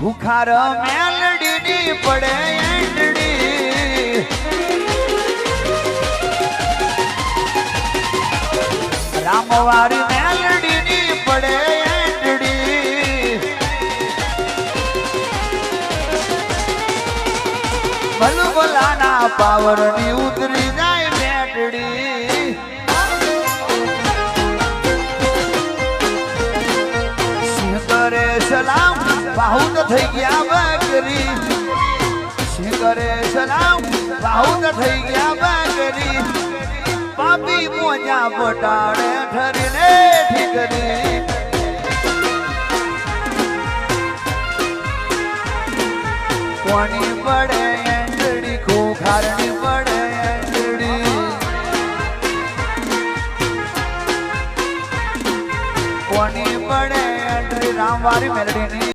ભૂખાર મેલડીની પડે એંડડી રામવારી મેલડીની પડે એંડડી ભલભલાના પાવરની ઉતરી જાય મેટડી સિંહ કરે સલામ બાહુત થઈ ગયા બકરી સિંહ કરે સલામ બાહુત થઈ ગયા બકરી પાપી મોજા પટાડે ઠરીને ઠીકરી કોની પડે એંડડી ખોખારની પડે એંડડી કોની પડે એંડડી રામવારી મેલડીની